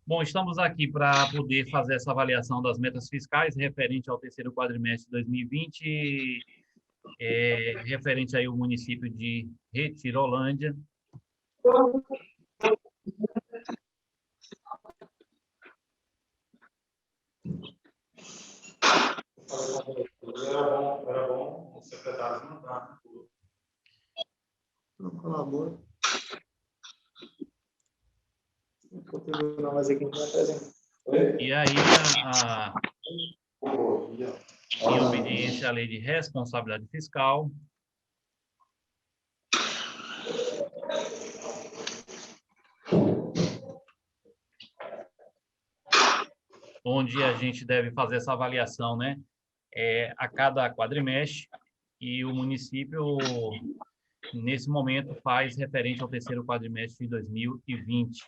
Bom, estamos aqui para poder fazer essa avaliação das metas fiscais referente ao terceiro quadrimestre de 2020, referente aí ao município de Retirolândia. Era bom o secretário mandar. Não colabora. Não, mas aqui não é presente. E aí, em obediência à lei de responsabilidade fiscal, onde a gente deve fazer essa avaliação, né, a cada quadrimestre, e o município, nesse momento, faz referente ao terceiro quadrimestre de 2020.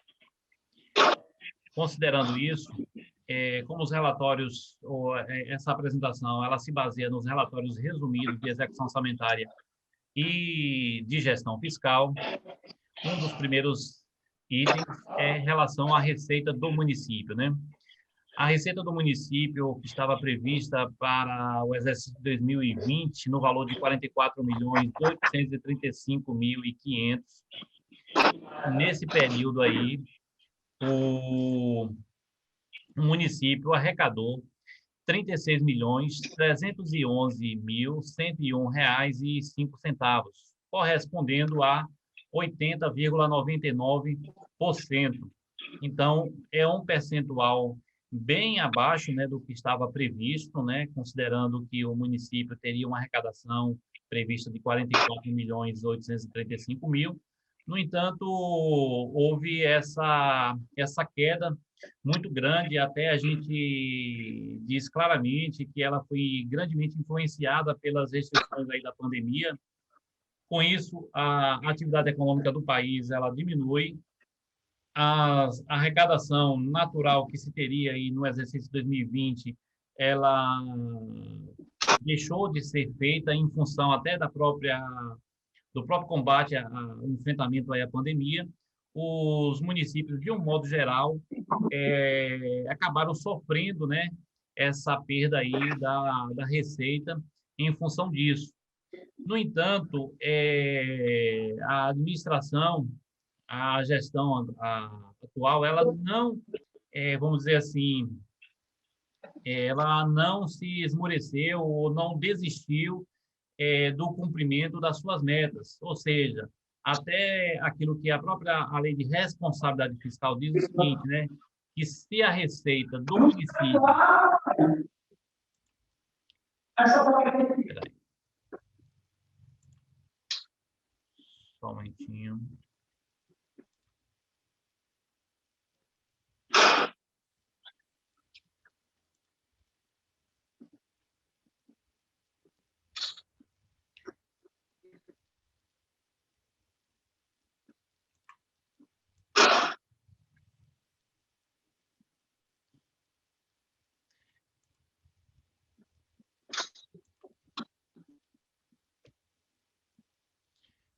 Considerando isso, como os relatórios, essa apresentação, ela se baseia nos relatórios resumidos de execução orçamentária e de gestão fiscal, um dos primeiros itens é em relação à receita do município, né? A receita do município, que estava prevista para o exercício de 2020, no valor de R$ 44.835.500, nesse período aí, o município arrecadou R$ 36.311.101,05, correspondendo a 80,99%. Então, é um percentual bem abaixo, né, do que estava previsto, né, considerando que o município teria uma arrecadação prevista de R$ 44.835.000. No entanto, houve essa queda muito grande, até a gente diz claramente que ela foi grandemente influenciada pelas restrições aí da pandemia. Com isso, a atividade econômica do país ela diminui, a arrecadação natural que se teria aí no exercício de 2020, ela deixou de ser feita em função até do próprio combate ao enfrentamento aí à pandemia. Os municípios, de um modo geral, acabaram sofrendo, né, essa perda aí da receita em função disso. No entanto, a administração, a gestão atual, ela não, vamos dizer assim, ela não se esmoreceu ou não desistiu do cumprimento das suas metas. Ou seja, até aquilo que a própria lei de responsabilidade fiscal diz o seguinte, né? Que se a receita do município... Peraí. Só um momentinho.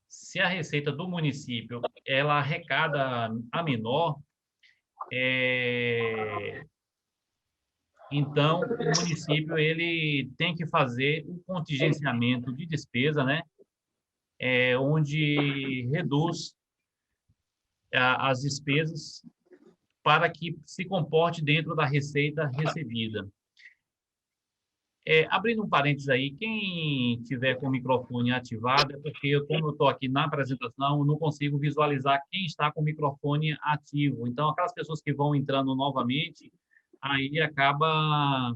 Se a receita do município ela arrecada a menor, então o município ele tem que fazer o contingenciamento de despesa, né? Onde reduz as despesas para que se comporte dentro da receita recebida. Abrindo um parênteses aí, quem tiver com o microfone ativado, é porque como eu estou aqui na apresentação, eu não consigo visualizar quem está com o microfone ativo. Então, aquelas pessoas que vão entrando novamente, aí acaba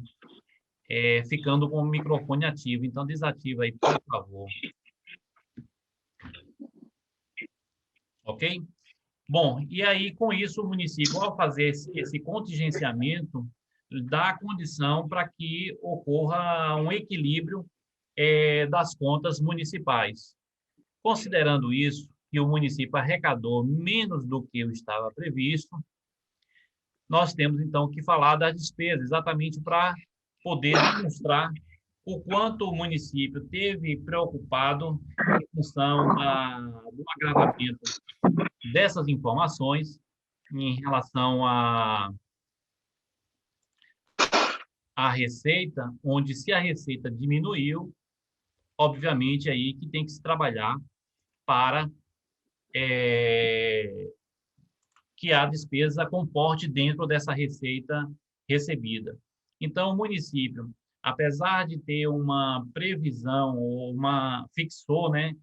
ficando com o microfone ativo. Então, desativa aí, por favor. Ok? Bom, e aí, com isso, o município, ao fazer esse contingenciamento, dá condição para que ocorra um equilíbrio das contas municipais. Considerando isso, que o município arrecadou menos do que o estava previsto, nós temos, então, que falar das despesas, exatamente para poder demonstrar o quanto o município teve preocupado em função do agravamento dessas informações em relação à receita, onde se a receita diminuiu, obviamente aí que tem que se trabalhar para que a despesa comporte dentro dessa receita recebida. Então, o município, apesar de ter uma previsão, ou fixou, né,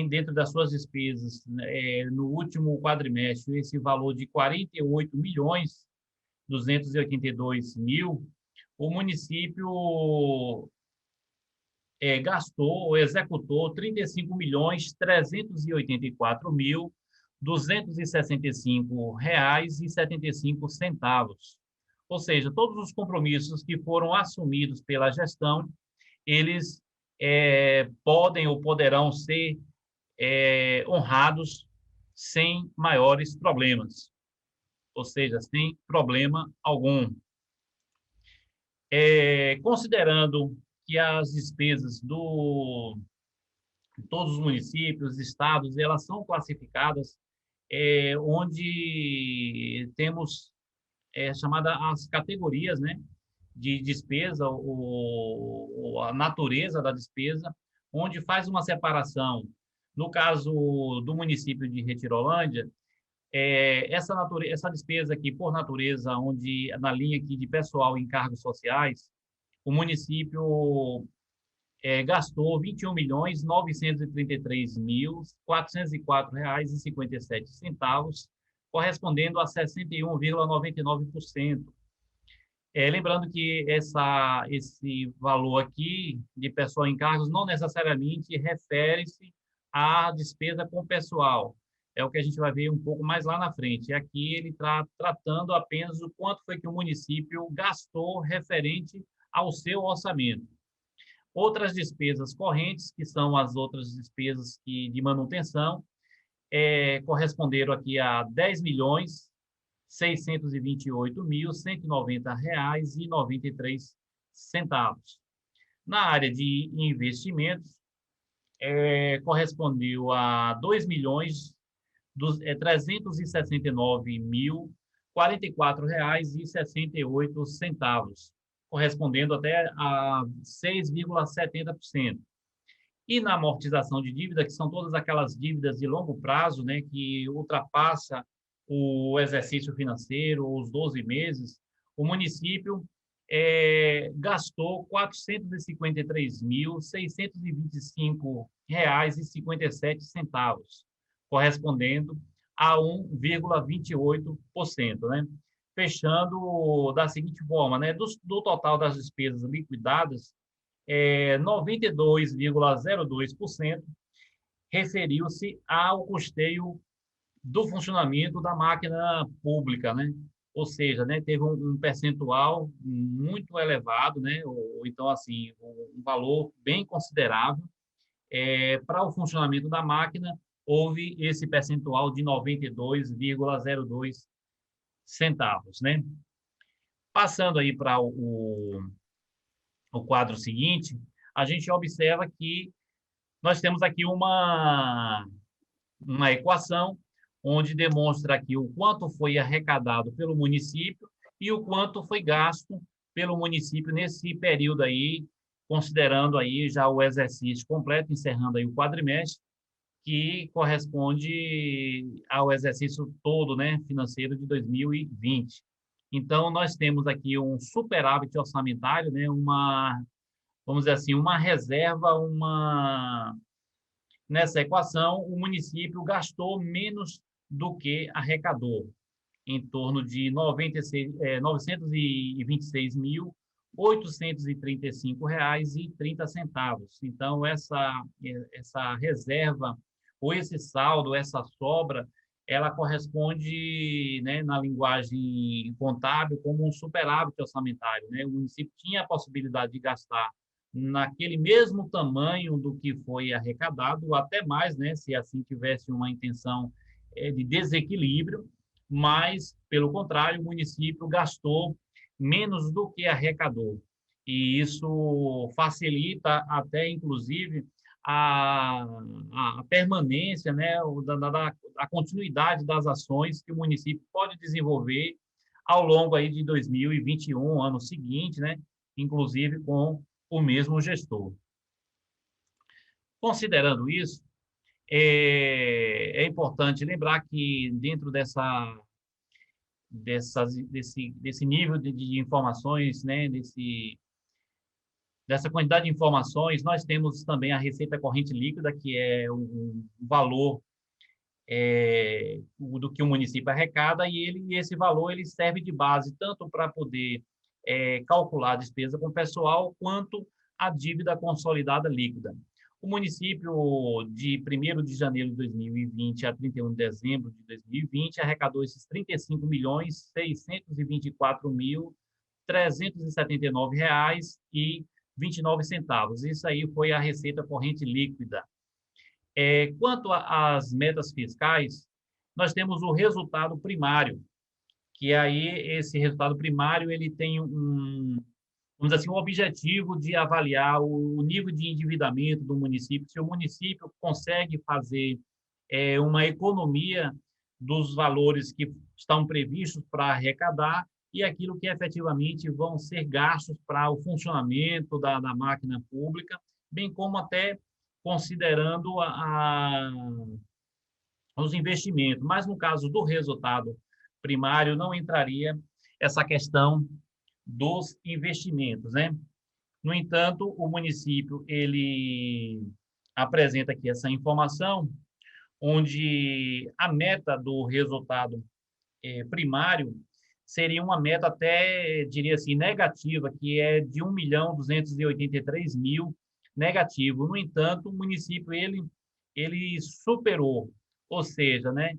dentro das suas despesas, no último quadrimestre, esse valor de 48 milhões 282 mil, o município gastou ou executou 35 milhões 384 mil 265 reais e 75 centavos. Ou seja, todos os compromissos que foram assumidos pela gestão, eles podem ou poderão ser honrados sem maiores problemas, ou seja, sem problema algum. Considerando que as despesas de todos os municípios, estados, elas são classificadas onde temos chamada as categorias, né, de despesa, ou a natureza da despesa, onde faz uma separação. No caso do município de Retirolândia, essa despesa aqui, por natureza, onde na linha aqui de pessoal em cargos sociais, o município gastou 21.933.404 reais e 57 centavos, correspondendo a 61,99%. Lembrando que esse valor aqui de pessoal em cargos não necessariamente refere-se à despesa com pessoal. É o que a gente vai ver um pouco mais lá na frente. Aqui ele está tratando apenas o quanto foi que o município gastou referente ao seu orçamento. Outras despesas correntes, que são as outras despesas de manutenção, corresponderam aqui a R$ 10.628.190,93. Na área de investimentos, correspondeu a R$ 2.369.044,68, correspondendo até a 6,70%. E na amortização de dívida, que são todas aquelas dívidas de longo prazo, né, que ultrapassa o exercício financeiro, os 12 meses, o município gastou R$ 453.625,57, correspondendo a 1,28%, né? Fechando da seguinte forma, né? Do total das despesas liquidadas, 92,02% referiu-se ao custeio do funcionamento da máquina pública, né? Ou seja, né, teve um percentual muito elevado, né? Ou então, assim, um valor bem considerável para o funcionamento da máquina, houve esse percentual de 92,02 centavos, né? Passando aí para o quadro seguinte, a gente observa que nós temos aqui uma equação onde demonstra aqui o quanto foi arrecadado pelo município e o quanto foi gasto pelo município nesse período aí, considerando aí já o exercício completo, encerrando aí o quadrimestre, que corresponde ao exercício todo, né, financeiro de 2020. Então, nós temos aqui um superávit orçamentário, né, vamos dizer assim, uma reserva, nessa equação, o município gastou menos do que arrecadou, em torno de R$ 935.835,30. Então, essa reserva, ou esse saldo, essa sobra, ela corresponde, né, na linguagem contábil, como um superávit orçamentário, né? O município tinha a possibilidade de gastar naquele mesmo tamanho do que foi arrecadado, ou até mais, né, se assim tivesse uma intenção de desequilíbrio, mas, pelo contrário, o município gastou menos do que arrecadou. E isso facilita até, inclusive, a, a permanência, né, a continuidade das ações que o município pode desenvolver ao longo aí de 2021, ano seguinte, né, inclusive com o mesmo gestor. Considerando isso, é importante lembrar que dentro desse nível de informações, né, dessa quantidade de informações, nós temos também a receita corrente líquida, que é um valor do que o município arrecada, e esse valor ele serve de base tanto para poder calcular a despesa com o pessoal, quanto a dívida consolidada líquida. O município, de 1º de janeiro de 2020 a 31 de dezembro de 2020, arrecadou esses R$ 35.624.379,29. Isso aí foi a receita corrente líquida. Quanto às metas fiscais, nós temos o resultado primário, que aí esse resultado primário ele tem vamos dizer assim, um objetivo de avaliar o nível de endividamento do município, se o município consegue fazer uma economia dos valores que estão previstos para arrecadar e aquilo que efetivamente vão ser gastos para o funcionamento da máquina pública, bem como até considerando os investimentos. Mas no caso do resultado primário, não entraria essa questão dos investimentos, né? No entanto, o município ele apresenta aqui essa informação, onde a meta do resultado primário seria uma meta até, diria assim, negativa, que é de 1.283.000 negativo. No entanto, o município ele superou, ou seja, né,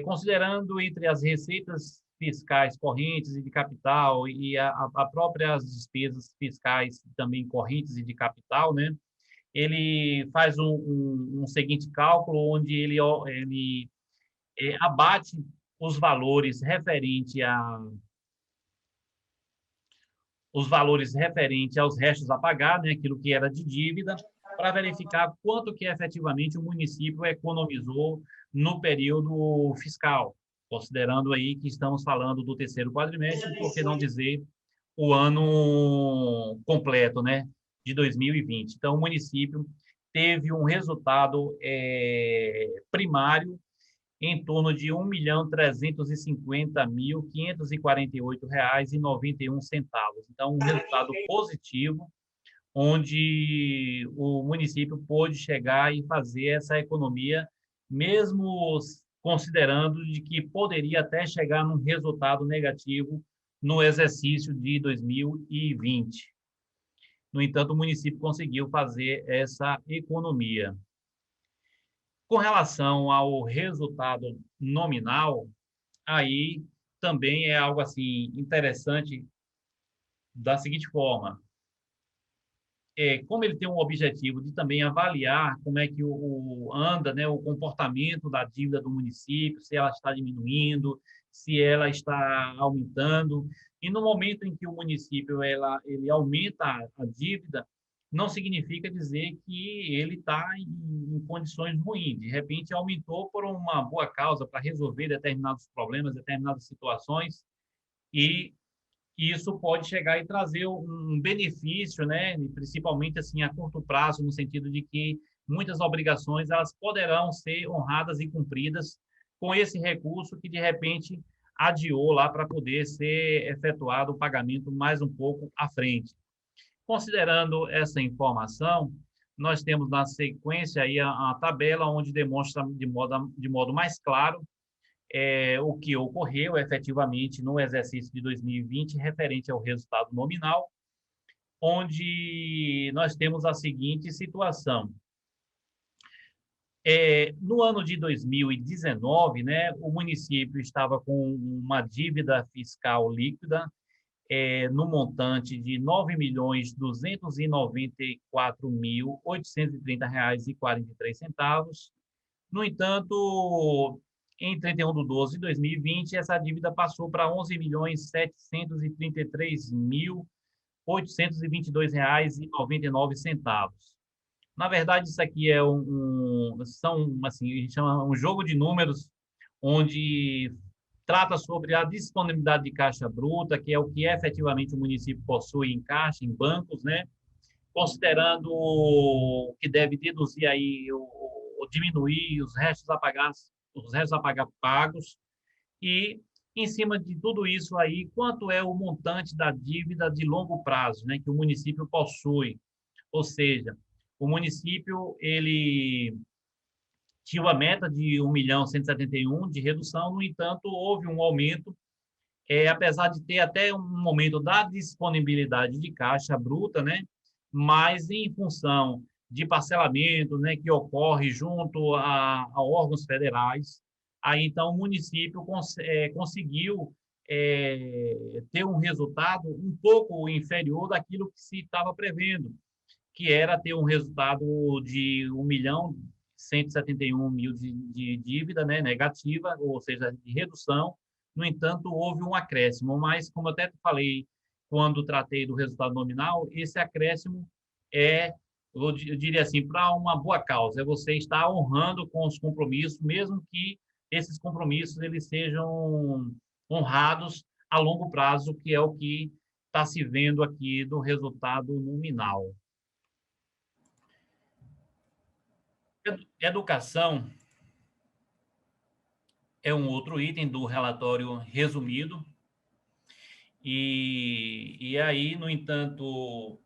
considerando entre as receitas fiscais correntes e de capital e a próprias despesas fiscais também correntes e de capital, né, ele faz um seguinte cálculo onde ele abate os valores referente aos restos a pagar, né, aquilo que era de dívida, para verificar quanto que efetivamente o município economizou no período fiscal, considerando aí que estamos falando do terceiro quadrimestre, por que não dizer o ano completo, né, de 2020. Então, o município teve um resultado primário em torno de R$ 1.350.548,91. Então, um resultado positivo, onde o município pôde chegar e fazer essa economia, mesmo considerando de que poderia até chegar num resultado negativo no exercício de 2020. No entanto, o município conseguiu fazer essa economia. Com relação ao resultado nominal, aí também é algo assim interessante da seguinte forma: como ele tem um objetivo de também avaliar como é que anda, né, o comportamento da dívida do município, se ela está diminuindo, se ela está aumentando. E no momento em que o município ele aumenta a dívida, não significa dizer que ele está em condições ruins. De repente, aumentou por uma boa causa para resolver determinados problemas, determinadas situações, e isso pode chegar e trazer um benefício, né, principalmente assim a curto prazo, no sentido de que muitas obrigações elas poderão ser honradas e cumpridas com esse recurso que de repente adiou lá para poder ser efetuado o pagamento mais um pouco à frente. Considerando essa informação, nós temos na sequência aí a tabela onde demonstra de modo mais claro o que ocorreu efetivamente no exercício de 2020 referente ao resultado nominal, onde nós temos a seguinte situação. No ano de 2019, né, o município estava com uma dívida fiscal líquida no montante de R$ 9.294.830,43. No entanto, em 31 de 12 de 2020, essa dívida passou para R$ 11.733.822,99. Na verdade, isso aqui é são, assim, a gente chama um jogo de números, onde trata sobre a disponibilidade de caixa bruta, que é o que efetivamente o município possui em caixa, em bancos, né? Considerando que deve deduzir aí ou diminuir os restos a pagar pagos, e em cima de tudo isso aí, quanto é o montante da dívida de longo prazo, né, que o município possui. Ou seja, o município ele tinha uma meta de 1.171.000 de redução, no entanto, houve um aumento, apesar de ter até um momento da disponibilidade de caixa bruta, né? Mas em função de parcelamento, né, que ocorre junto a órgãos federais, aí então o município conseguiu ter um resultado um pouco inferior daquilo que se estava prevendo, que era ter um resultado de 1.171.000 de dívida, né, negativa, ou seja, de redução. No entanto, houve um acréscimo, mas, como eu até falei quando tratei do resultado nominal, esse acréscimo eu diria assim, para uma boa causa, é você estar honrando com os compromissos, mesmo que esses compromissos eles sejam honrados a longo prazo, que é o que está se vendo aqui do resultado nominal. Educação é um outro item do relatório resumido, e aí, no entanto,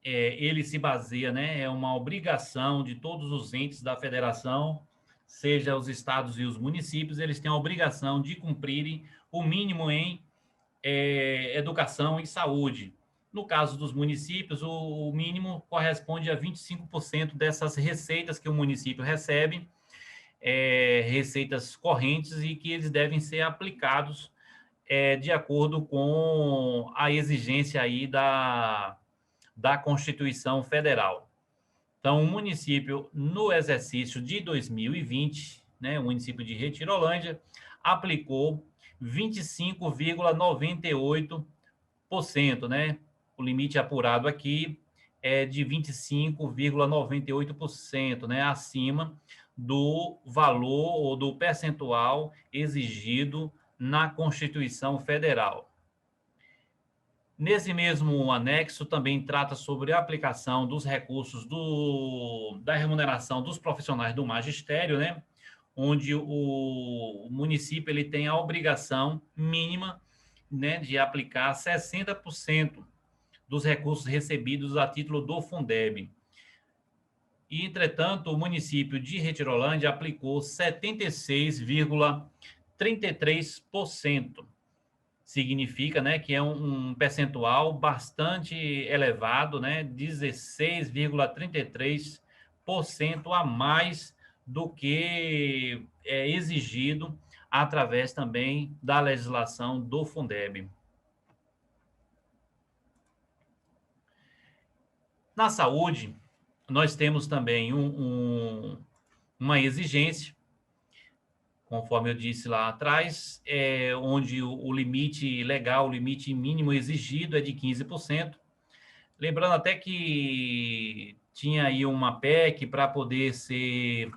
ele se baseia, né, é uma obrigação de todos os entes da federação, seja os estados e os municípios, eles têm a obrigação de cumprirem o mínimo em educação e saúde. No caso dos municípios, o mínimo corresponde a 25% dessas receitas que o município recebe, receitas correntes, e que eles devem ser aplicados de acordo com a exigência aí da Constituição Federal. Então, o município, no exercício de 2020, né, o município de Retirolândia, aplicou 25,98%, né? O limite apurado aqui é de 25,98%, né, acima do valor ou do percentual exigido na Constituição Federal. Nesse mesmo anexo, também trata sobre a aplicação dos recursos da remuneração dos profissionais do magistério, né? Onde o município ele tem a obrigação mínima, né, de aplicar 60% dos recursos recebidos a título do Fundeb. E, entretanto, o município de Retirolândia aplicou 76,33%. Significa, né, que é um percentual bastante elevado, né, 16,33% a mais do que é exigido através também da legislação do Fundeb. Na saúde, nós temos também uma exigência, conforme eu disse lá atrás, onde o limite legal, o limite mínimo exigido é de 15%. Lembrando até que tinha aí uma PEC para poder ser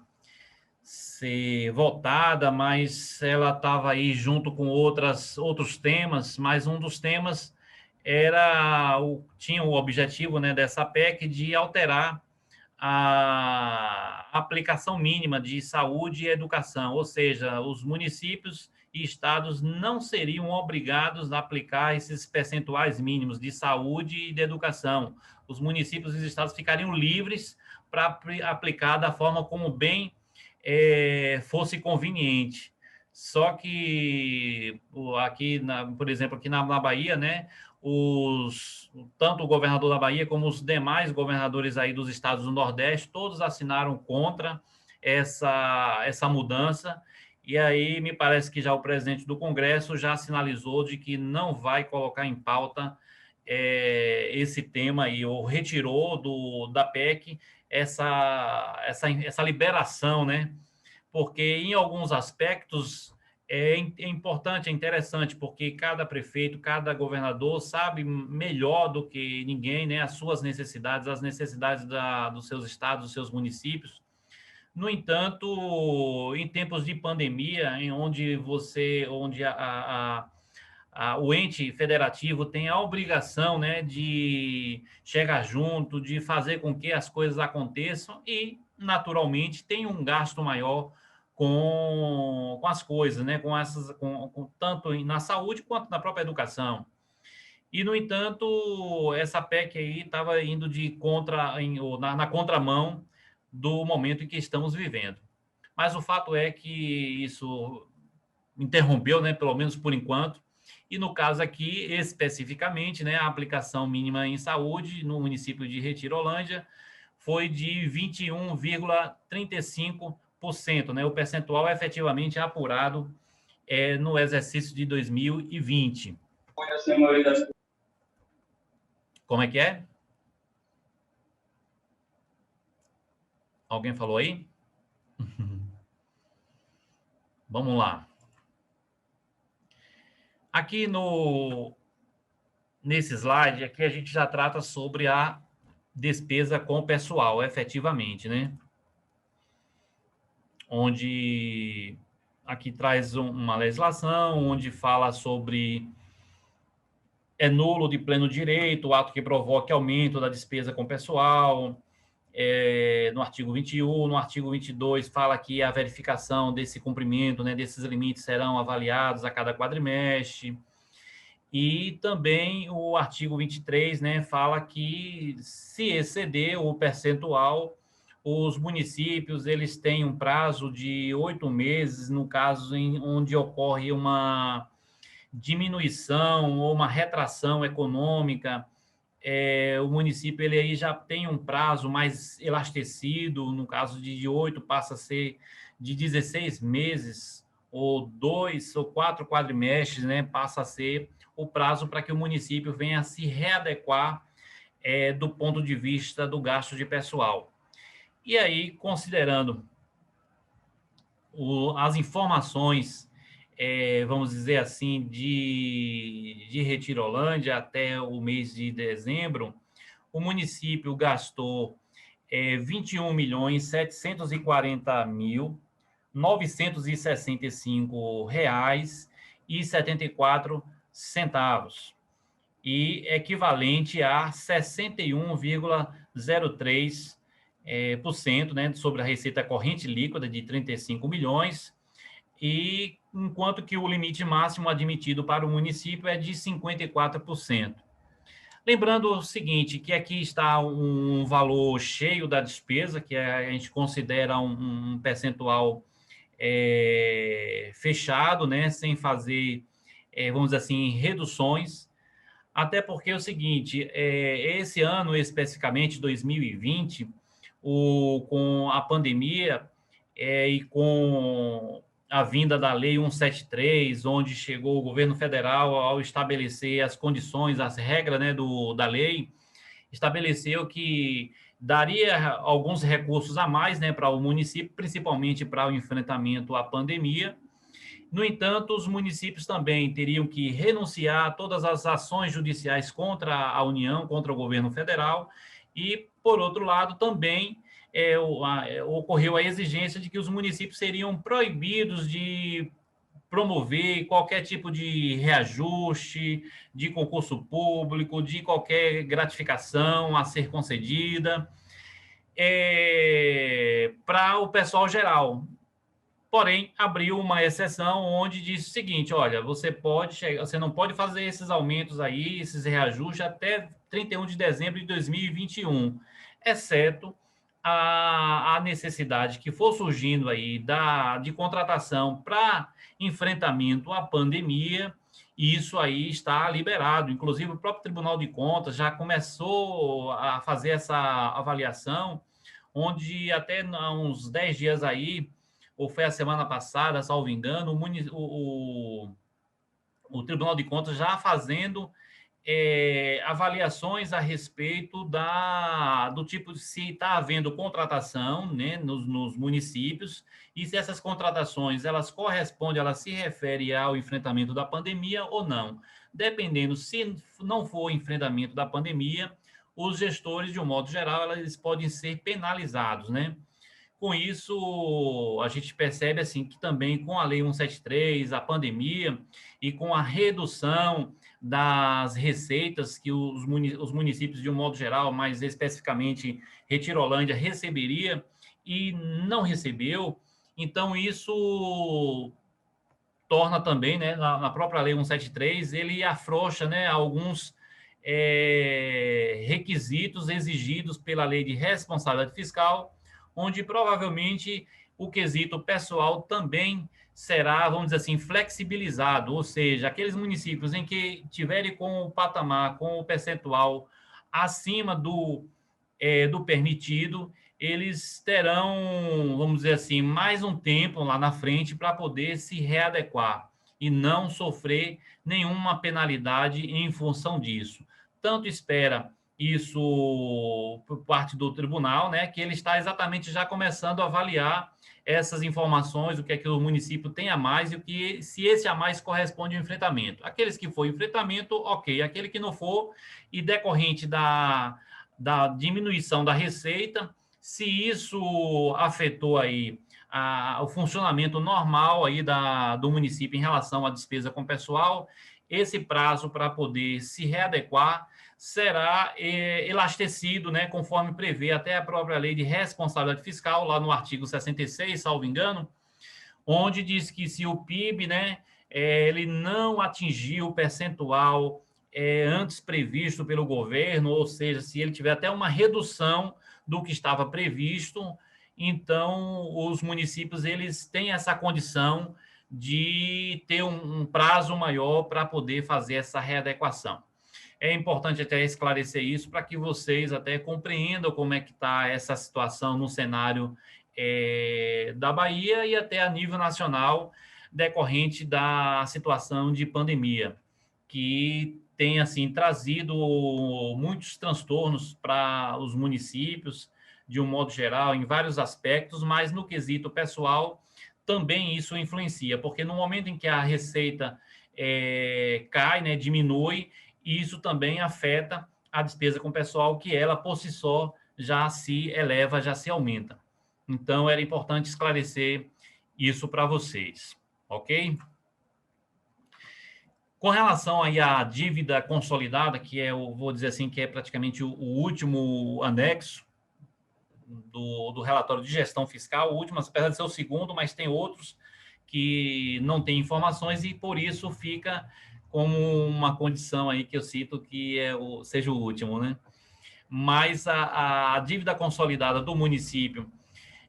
votada, mas ela estava aí junto com outros temas, mas um dos temas tinha o objetivo, né, dessa PEC de alterar a aplicação mínima de saúde e educação, ou seja, os municípios e estados não seriam obrigados a aplicar esses percentuais mínimos de saúde e de educação. Os municípios e os estados ficariam livres para aplicar da forma como bem fosse conveniente. Só que aqui, por exemplo, aqui na Bahia, né, tanto o governador da Bahia como os demais governadores aí dos estados do Nordeste, todos assinaram contra essa mudança, e aí me parece que já o presidente do Congresso já sinalizou de que não vai colocar em pauta esse tema aí, ou retirou da PEC essa liberação, né? Porque em alguns aspectos é importante, é interessante, porque cada prefeito, cada governador sabe melhor do que ninguém, né, as suas necessidades, as necessidades dos seus estados, dos seus municípios. No entanto, em tempos de pandemia, em onde o ente federativo tem a obrigação, né, de chegar junto, de fazer com que as coisas aconteçam e, naturalmente, tem um gasto maior com as coisas, né, tanto na saúde quanto na própria educação. E, no entanto, essa PEC aí estava indo na contramão do momento em que estamos vivendo. Mas o fato é que isso interrompeu, né, pelo menos por enquanto, e no caso aqui, especificamente, né, a aplicação mínima em saúde no município de Retirolândia foi de 21,35%, né, o percentual efetivamente apurado no exercício de 2020. Como é que é? Alguém falou aí? Vamos lá. Aqui nesse slide, aqui a gente já trata sobre a despesa com o pessoal, efetivamente, né? Onde aqui traz uma legislação, onde fala sobre nulo de pleno direito o ato que provoque aumento da despesa com o pessoal. No artigo 21, no artigo 22, fala que a verificação desse cumprimento, né, desses limites serão avaliados a cada quadrimestre. E também o artigo 23, né, fala que se exceder o percentual, os municípios eles têm um prazo de 8 meses, no caso onde ocorre uma diminuição ou uma retração econômica, o município ele aí já tem um prazo mais elastecido, no caso de 8 passa a ser de 16 meses, ou 2 ou 4 quadrimestres, né, passa a ser o prazo para que o município venha a se readequar do ponto de vista do gasto de pessoal. E aí, considerando as informações, vamos dizer assim, de Retirolândia até o mês de dezembro, o município gastou 21.745,74 e equivalente a 61,03%, né, sobre a receita corrente líquida de 35 milhões, e enquanto que o limite máximo admitido para o município é de 54%. Lembrando o seguinte, que aqui está um valor cheio da despesa, que a gente considera um percentual fechado, né, sem fazer, vamos dizer assim, reduções, até porque é o seguinte, esse ano, especificamente 2020, com a pandemia e com a vinda da Lei 173, onde chegou o governo federal ao estabelecer as condições, as regras, né, da lei, estabeleceu que daria alguns recursos a mais, né, para o município, principalmente para o enfrentamento à pandemia. No entanto, os municípios também teriam que renunciar a todas as ações judiciais contra a União, contra o governo federal, e, por outro lado, também ocorreu a exigência de que os municípios seriam proibidos de promover qualquer tipo de reajuste, de concurso público, de qualquer gratificação a ser concedida para o pessoal geral. Porém, abriu uma exceção onde diz o seguinte, olha, você não pode fazer esses aumentos aí, esses reajustes até 31 de dezembro de 2021, exceto a necessidade que for surgindo aí de contratação para enfrentamento à pandemia, e isso aí está liberado. Inclusive, o próprio Tribunal de Contas já começou a fazer essa avaliação, onde até há uns 10 dias aí, ou foi a semana passada, salvo engano, o Tribunal de Contas já fazendo avaliações a respeito do tipo de se está havendo contratação, né, nos municípios, e se essas contratações elas correspondem, elas se referem ao enfrentamento da pandemia ou não. Dependendo, se não for o enfrentamento da pandemia, os gestores, de um modo geral, eles podem ser penalizados, né? Com isso, a gente percebe assim que também com a Lei 173, a pandemia e com a redução das receitas que os municípios, de um modo geral, mais especificamente Retirolândia, receberia e não recebeu, então isso torna também, né, na própria Lei 173, ele afrouxa, né, alguns requisitos exigidos pela Lei de Responsabilidade Fiscal, onde provavelmente o quesito pessoal também será, vamos dizer assim, flexibilizado, ou seja, aqueles municípios em que tiverem com o patamar, com o percentual acima do permitido, eles terão, vamos dizer assim, mais um tempo lá na frente para poder se readequar e não sofrer nenhuma penalidade em função disso. Tanto espera isso por parte do tribunal, né, que ele está exatamente já começando a avaliar essas informações, o que é que o município tem a mais e o que, se esse a mais corresponde ao enfrentamento. Aqueles que for enfrentamento, ok. Aquele que não for, e decorrente da diminuição da receita, se isso afetou aí o funcionamento normal aí do município em relação à despesa com pessoal, esse prazo para poder se readequar será elastecido, né, conforme prevê até a própria Lei de Responsabilidade Fiscal, lá no artigo 66, salvo engano, onde diz que se o PIB, né, ele não atingiu o percentual antes previsto pelo governo, ou seja, se ele tiver até uma redução do que estava previsto, então os municípios eles têm essa condição de ter um prazo maior para poder fazer essa readequação. É importante até esclarecer isso para que vocês até compreendam como é que está essa situação no cenário da Bahia e até a nível nacional, decorrente da situação de pandemia, que tem assim trazido muitos transtornos para os municípios, de um modo geral, em vários aspectos, mas no quesito pessoal também isso influencia, porque no momento em que a receita cai, né, diminui, isso também afeta a despesa com o pessoal, que ela, por si só, já se eleva, já se aumenta. Então, era importante esclarecer isso para vocês, ok? Com relação aí à dívida consolidada, que vou dizer assim, que é praticamente o último anexo do relatório de gestão fiscal, o último, apesar de ser o segundo, mas tem outros que não têm informações e, por isso, fica como uma condição aí que eu cito que seja o último, né? Mas a dívida consolidada do município,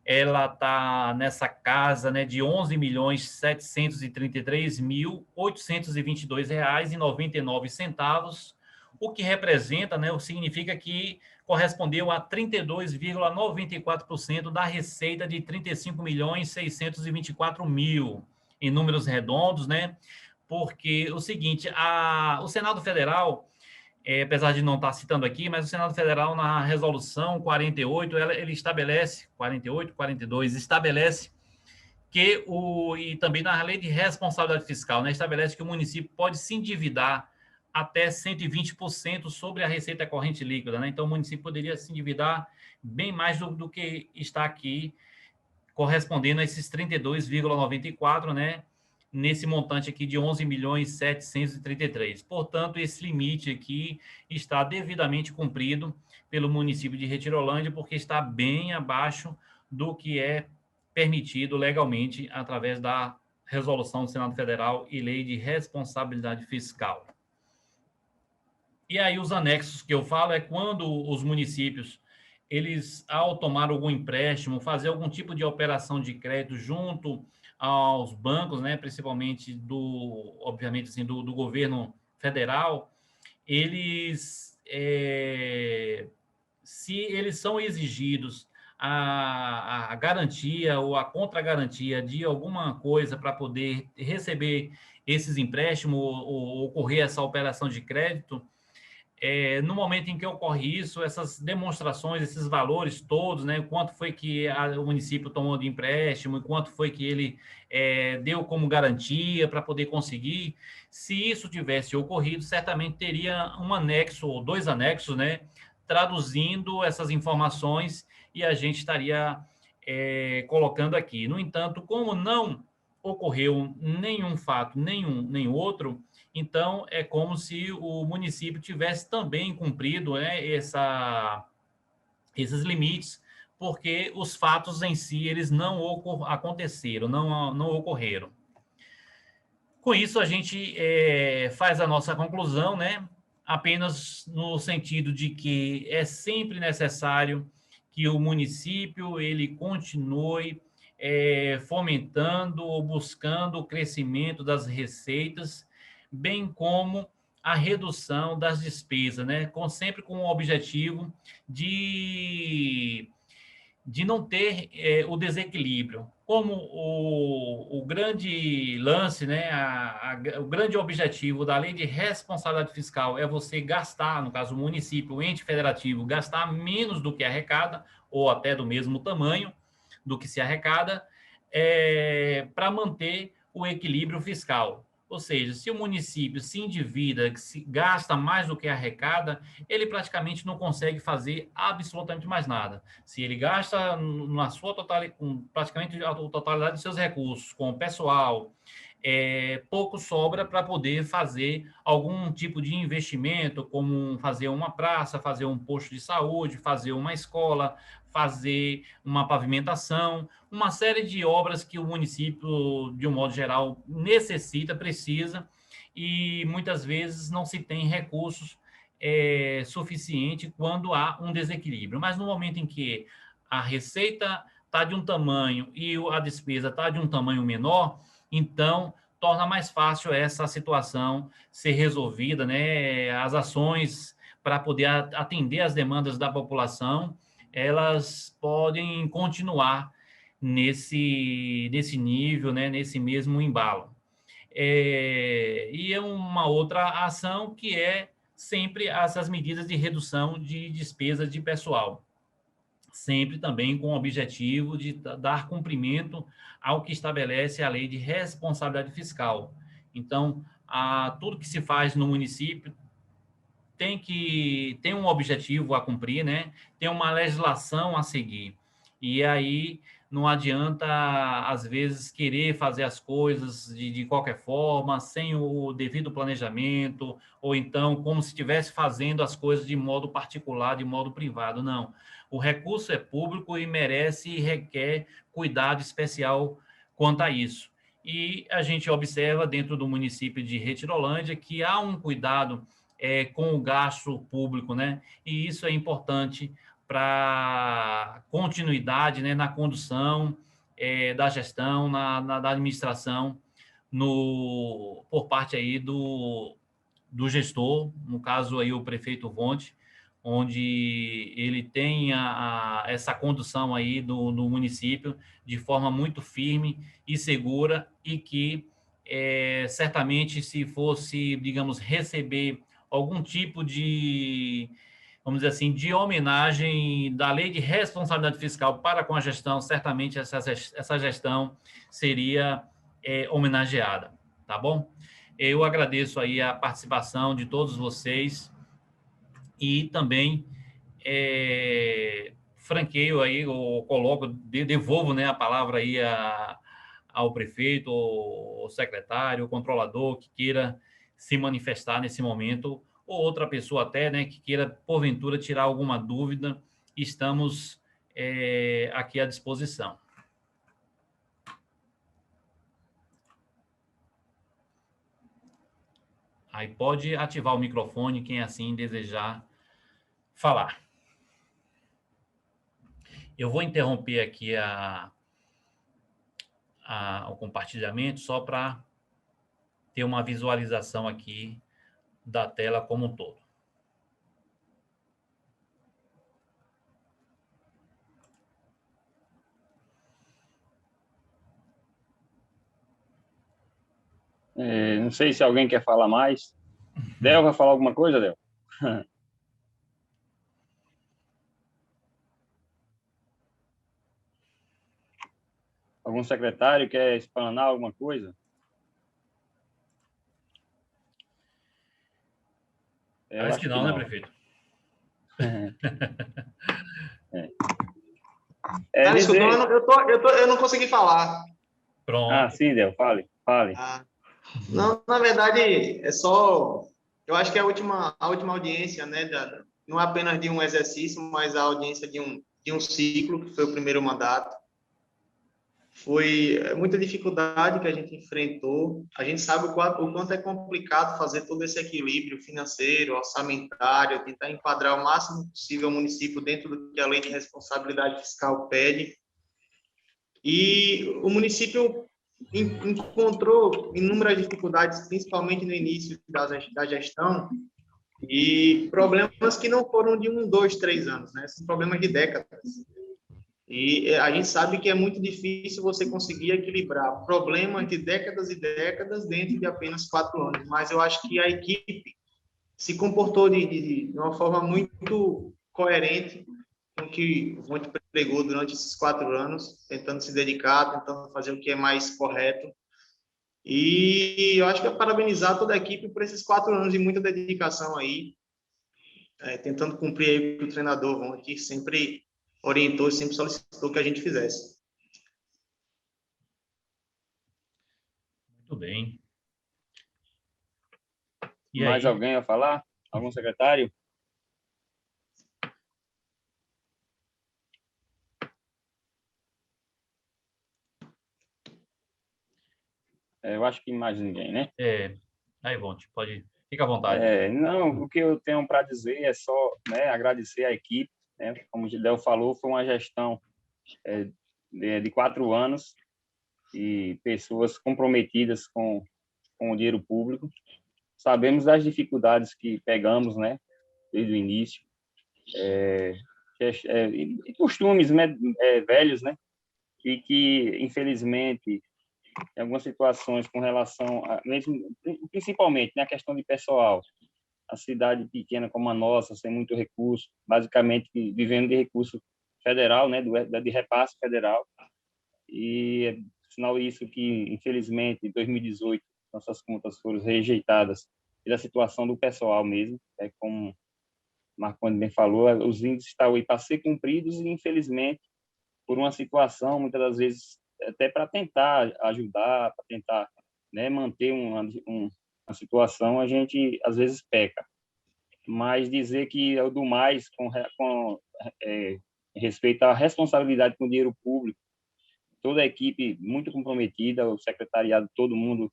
ela está nessa casa, né, de R$ 11.733.822,99, o que representa, né, significa que correspondeu a 32,94% da receita de 35.624.000, em números redondos, né? Porque o seguinte, o Senado Federal, apesar de não estar citando aqui, mas o Senado Federal, na resolução 48, ele estabelece, 48, 42, estabelece que e também na lei de responsabilidade fiscal, né, estabelece que o município pode se endividar até 120% sobre a receita corrente líquida, né? Então, o município poderia se endividar bem mais do que está aqui, correspondendo a esses 32,94, né? Nesse montante aqui de 11.733. Portanto, esse limite aqui está devidamente cumprido pelo município de Retirolândia, porque está bem abaixo do que é permitido legalmente através da resolução do Senado Federal e lei de responsabilidade fiscal. E aí os anexos que eu falo é quando os municípios, eles, ao tomar algum empréstimo, fazer algum tipo de operação de crédito junto aos bancos, né, principalmente obviamente, assim, do governo federal, eles, se eles são exigidos a garantia ou a contragarantia de alguma coisa para poder receber esses empréstimos ou ocorrer essa operação de crédito, no momento em que ocorre isso, essas demonstrações, esses valores todos, né, quanto foi que o município tomou de empréstimo, quanto foi que ele deu como garantia para poder conseguir, se isso tivesse ocorrido, certamente teria um anexo ou 2 anexos, né, traduzindo essas informações e a gente estaria colocando aqui. No entanto, como não ocorreu nenhum fato, nem outro, então é como se o município tivesse também cumprido, né, esses limites, porque os fatos em si eles não aconteceram, não ocorreram. Com isso, a gente faz a nossa conclusão, né? Apenas no sentido de que é sempre necessário que o município ele continue fomentando ou buscando o crescimento das receitas, bem como a redução das despesas, né? Sempre com o objetivo de não ter o desequilíbrio. Como o grande lance, né, o grande objetivo da lei de responsabilidade fiscal é você gastar, no caso o município, o ente federativo, gastar menos do que arrecada, ou até do mesmo tamanho do que se arrecada, para manter o equilíbrio fiscal. Ou seja, se o município se endivida, se gasta mais do que arrecada, ele praticamente não consegue fazer absolutamente mais nada. Se ele gasta na sua praticamente a totalidade dos seus recursos, com o pessoal, pouco sobra para poder fazer algum tipo de investimento, como fazer uma praça, fazer um posto de saúde, fazer uma escola, fazer uma pavimentação, uma série de obras que o município, de um modo geral, necessita, precisa, e muitas vezes não se tem recursos suficiente quando há um desequilíbrio. Mas no momento em que a receita está de um tamanho e a despesa está de um tamanho menor, então torna mais fácil essa situação ser resolvida, né? As ações para poder atender as demandas da população, elas podem continuar nesse nível, né? Nesse mesmo embalo. E é uma outra ação que é sempre essas medidas de redução de despesas de pessoal, sempre também com o objetivo de dar cumprimento ao que estabelece a lei de responsabilidade fiscal. Então, tudo que se faz no município tem um objetivo a cumprir, né? Tem uma legislação a seguir. E aí não adianta, às vezes, querer fazer as coisas de qualquer forma, sem o devido planejamento, ou então como se estivesse fazendo as coisas de modo particular, de modo privado. Não. O recurso é público e merece e requer cuidado especial quanto a isso. E a gente observa dentro do município de Retirolândia que há um cuidado com o gasto público, né? E isso é importante para continuidade, né, na condução da gestão, da administração, por parte aí do gestor, no caso aí o prefeito Wondt, onde ele tem essa condução aí do município de forma muito firme e segura e que certamente se fosse, digamos, receber algum tipo de, vamos dizer assim, de homenagem da lei de responsabilidade fiscal para com a gestão, certamente essa gestão seria homenageada, tá bom? Eu agradeço aí a participação de todos vocês e também franqueio aí, ou coloco, devolvo, né, a palavra aí ao prefeito, ou secretário, ou controlador que queira se manifestar nesse momento, ou outra pessoa até, né, que queira, porventura, tirar alguma dúvida, estamos aqui à disposição. Aí pode ativar o microfone, quem assim desejar falar. Eu vou interromper aqui o compartilhamento só para ter uma visualização aqui da tela como um todo. Não sei se alguém quer falar mais. Del, vai falar alguma coisa, Del? Algum secretário quer explanar alguma coisa? Eu Parece acho que que não, né, não. prefeito? Cara, escutou? Dizer... Eu não consegui falar. Ah, Pronto. sim, Del, fale. Ah, não, na verdade, é só. Eu acho que é a última audiência, né? Não apenas de um exercício, mas a audiência de um ciclo, que foi o primeiro mandato. Foi muita dificuldade que a gente enfrentou. A gente sabe o quanto é complicado fazer todo esse equilíbrio financeiro, orçamentário, tentar enquadrar o máximo possível o município dentro do que a lei de responsabilidade fiscal pede. E o município encontrou inúmeras dificuldades, principalmente no início da gestão, e problemas que não foram de 1, 2, 3 anos, né? São problemas de décadas. E a gente sabe que é muito difícil você conseguir equilibrar problemas de décadas e décadas dentro de apenas 4 anos. Mas eu acho que a equipe se comportou de uma forma muito coerente com o que a gente pregou durante esses 4 anos, tentando se dedicar, tentando fazer o que é mais correto. E eu acho que é parabenizar toda a equipe por esses 4 anos de muita dedicação aí, tentando cumprir aí o que o treinador Ronque sempre orientou, sempre solicitou que a gente fizesse. Muito bem. E Mais aí? alguém a falar? Algum secretário? Eu acho que mais ninguém, né? Aí, Vonte, pode... Fica à vontade. Não, o que eu tenho para dizer é só, né, agradecer a equipe, né? Como o Gidel falou, foi uma gestão de 4 anos e pessoas comprometidas com o dinheiro público. Sabemos das dificuldades que pegamos, né, desde o início, e costumes, né, velhos, né, e que, infelizmente, em algumas situações com relação a, mesmo, principalmente na questão de pessoal, a cidade pequena como a nossa, sem muito recurso, basicamente vivendo de recurso federal, né, de repasse federal, e é sinal isso que, infelizmente, em 2018, nossas contas foram rejeitadas pela situação do pessoal mesmo, como o Marconi bem falou, os índices estão aí para ser cumpridos e, infelizmente, por uma situação, muitas das vezes, até para tentar ajudar, para tentar, né, manter uma situação, a gente, às vezes, peca. Mas dizer que é o do mais com respeito à responsabilidade com o dinheiro público, toda a equipe muito comprometida, o secretariado, todo mundo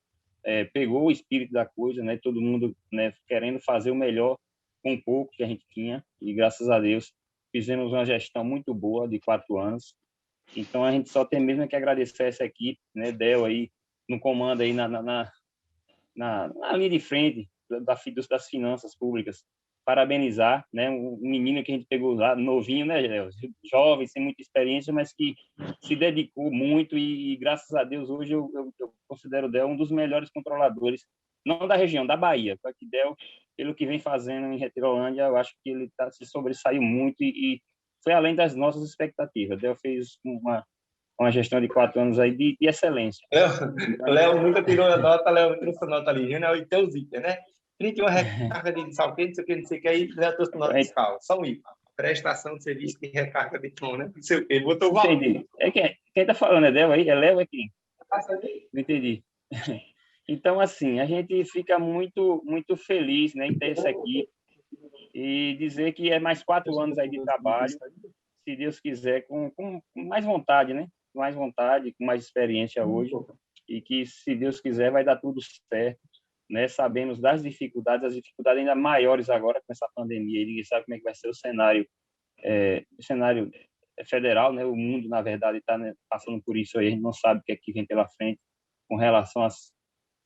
pegou o espírito da coisa, né? Todo mundo, né, querendo fazer o melhor com o pouco que a gente tinha, e graças a Deus fizemos uma gestão muito boa de 4 anos. Então a gente só tem mesmo que agradecer essa equipe, né? Del aí no comando aí na linha de frente das finanças públicas, parabenizar, né, um menino que a gente pegou lá, novinho, né, jovem, sem muita experiência, mas que se dedicou muito e graças a Deus, hoje eu considero o Del um dos melhores controladores, não da região, da Bahia, só que Del, pelo que vem fazendo em Retirolândia, eu acho que ele se sobressaiu muito e foi além das nossas expectativas. Del fez uma gestão de 4 anos aí de excelência. Léo nunca tirou a nota, Léo trouxe a nota ali, Júnior, e teu Zika, né? 31 recarga de salquete, não sei o que, aí Léo trouxe nota fiscal, só um IPA. Prestação de serviço de recarga de tom, né? Não sei o que, ele botou o valor. Entendi. Quem tá falando é Léo aí? É Léo aqui? Não entendi. Então, assim, a gente fica muito, muito feliz, né, em ter essa equipe e dizer que é mais 4 anos aí de trabalho, se Deus quiser, com mais vontade, né? Com mais vontade, com mais experiência hoje, e que, se Deus quiser, vai dar tudo certo, né? Sabemos das dificuldades, as dificuldades ainda maiores agora com essa pandemia, e ninguém sabe como é que vai ser o cenário federal, né? O mundo, na verdade, está, né, passando por isso aí, a gente não sabe o que é que vem pela frente com relação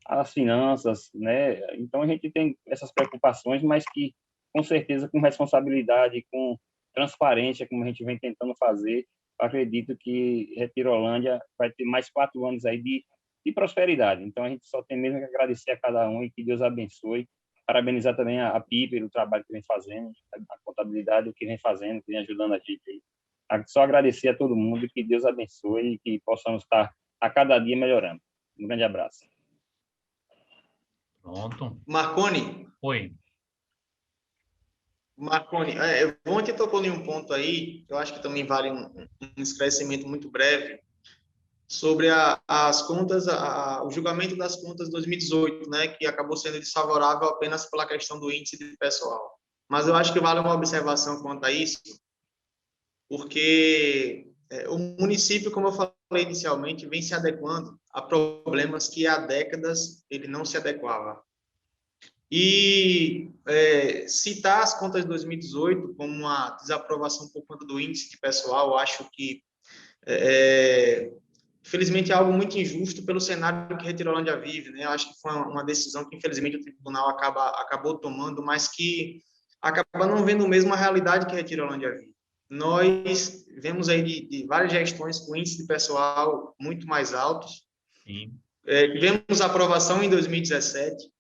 às finanças, né? Então, a gente tem essas preocupações, mas que, com certeza, com responsabilidade, com transparência, como a gente vem tentando fazer, acredito que Retirolândia vai ter mais 4 anos aí de prosperidade. Então, a gente só tem mesmo que agradecer a cada um e que Deus abençoe parabenizar também a PI pelo trabalho que vem fazendo, a contabilidade, o que vem fazendo, que vem ajudando a gente aí. Só agradecer a todo mundo, que Deus abençoe e que possamos estar a cada dia melhorando. Um grande abraço. Pronto. Marconi, Oi. ontem tocou em um ponto aí, eu acho que também vale um esclarecimento muito breve, sobre as contas, o julgamento das contas de 2018, né, que acabou sendo desfavorável apenas pela questão do índice de pessoal. Mas eu acho que vale uma observação quanto a isso, porque o município, como eu falei inicialmente, vem se adequando a problemas que há décadas ele não se adequava. E citar as contas de 2018 como uma desaprovação por conta do índice de pessoal, eu acho que infelizmente é algo muito injusto pelo cenário que Retirolândia vive, né? Eu acho que foi uma decisão que infelizmente o tribunal acabou tomando, mas que acaba não vendo mesmo a realidade que Retirolândia vive. Nós vemos aí de várias gestões com índice de pessoal muito mais altos. Sim. Tivemos aprovação em 2017,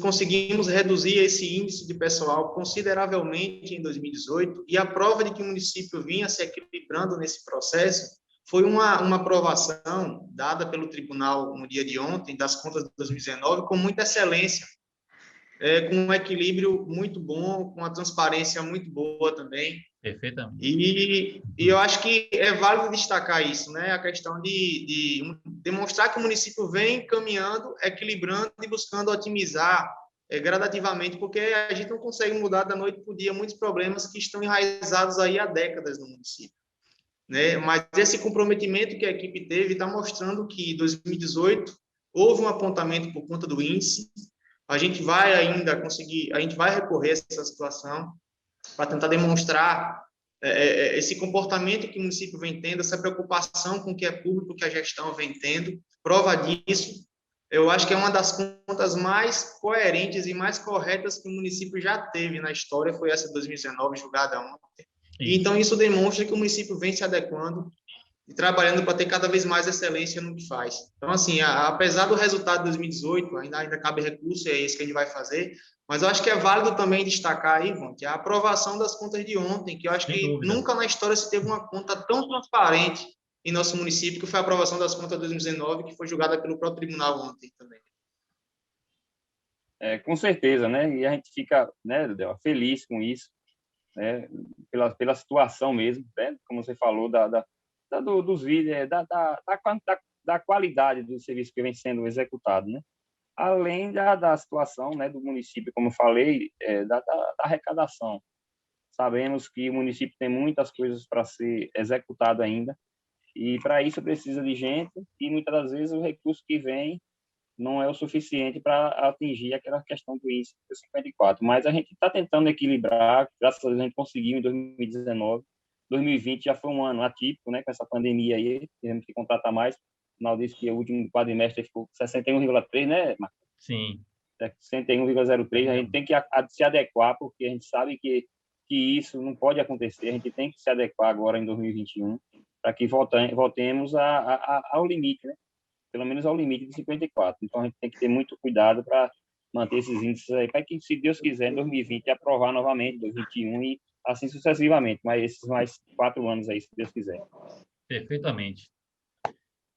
conseguimos reduzir esse índice de pessoal consideravelmente em 2018, e a prova de que o município vinha se equilibrando nesse processo foi uma aprovação dada pelo tribunal no dia de ontem, das contas de 2019, com muita excelência, com um equilíbrio muito bom, com uma transparência muito boa também. Perfeitamente. E eu acho que é válido destacar isso, né? A questão de demonstrar que o município vem caminhando, equilibrando e buscando otimizar gradativamente, porque a gente não consegue mudar da noite para o dia muitos problemas que estão enraizados aí há décadas no município, né? Mas esse comprometimento que a equipe teve está mostrando que em 2018 houve um apontamento por conta do índice. A gente vai ainda conseguir, a gente vai recorrer a essa situação para tentar demonstrar esse comportamento que o município vem tendo, essa preocupação com o que é público, que a gestão vem tendo. Prova disso, eu acho que é uma das contas mais coerentes e mais corretas que o município já teve na história, foi essa de 2019, julgada ontem. E então, isso demonstra que o município vem se adequando e trabalhando para ter cada vez mais excelência no que faz. Então, assim, apesar do resultado de 2018, ainda cabe recurso, é esse que a gente vai fazer, mas eu acho que é válido também destacar aí, Ivan, que a aprovação das contas de ontem, que eu acho Sem que dúvida. nunca na história se teve uma conta tão transparente em nosso município, que foi a aprovação das contas de 2019, que foi julgada pelo próprio tribunal ontem também. Com certeza, né? E a gente fica, né, feliz com isso, né? Pela situação mesmo, né? Como você falou, dos vídeos, da qualidade do serviço que vem sendo executado, né? Além da situação, né, do município, como eu falei, da arrecadação. Sabemos que o município tem muitas coisas para ser executado ainda, e para isso precisa de gente, e muitas das vezes o recurso que vem não é o suficiente para atingir aquela questão do índice de 54. Mas a gente está tentando equilibrar, graças a Deus a gente conseguiu em 2019. 2020 já foi um ano atípico, né, com essa pandemia aí, tivemos que contratar mais. Afinal, disse que o último quadrimestre ficou 61,3, né, Marcos? Sim. 61,03. A gente tem que se adequar, porque a gente sabe que isso não pode acontecer. A gente tem que se adequar agora em 2021 para que voltemos ao limite, né? Pelo menos ao limite de 54. Então, a gente tem que ter muito cuidado para manter esses índices aí, para que, se Deus quiser, em 2020, aprovar novamente, 2021 e assim sucessivamente, mas esses mais 4 anos aí, se Deus quiser. Perfeitamente.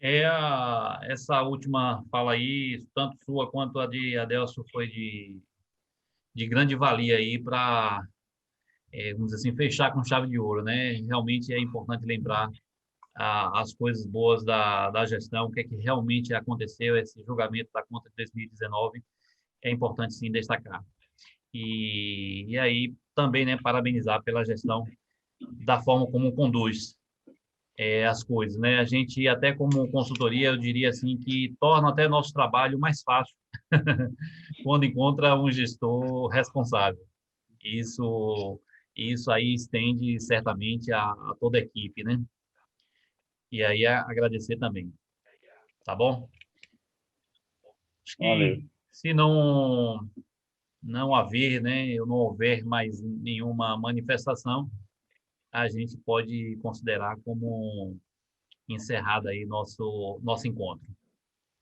Essa última fala aí, tanto sua quanto a de Adelso, foi de grande valia aí para, vamos dizer assim, fechar com chave de ouro, né? Realmente é importante lembrar as coisas boas da gestão, o que é que realmente aconteceu, esse julgamento da conta de 2019, é importante sim destacar. E aí também, né, parabenizar pela gestão da forma como conduz as coisas, né? A gente, até como consultoria, eu diria assim, que torna até nosso trabalho mais fácil quando encontra um gestor responsável. Isso aí estende certamente a toda a equipe, né? E aí agradecer também, tá bom? Acho que se não haver, né, eu não houver mais nenhuma manifestação, a gente pode considerar como encerrado aí nosso encontro.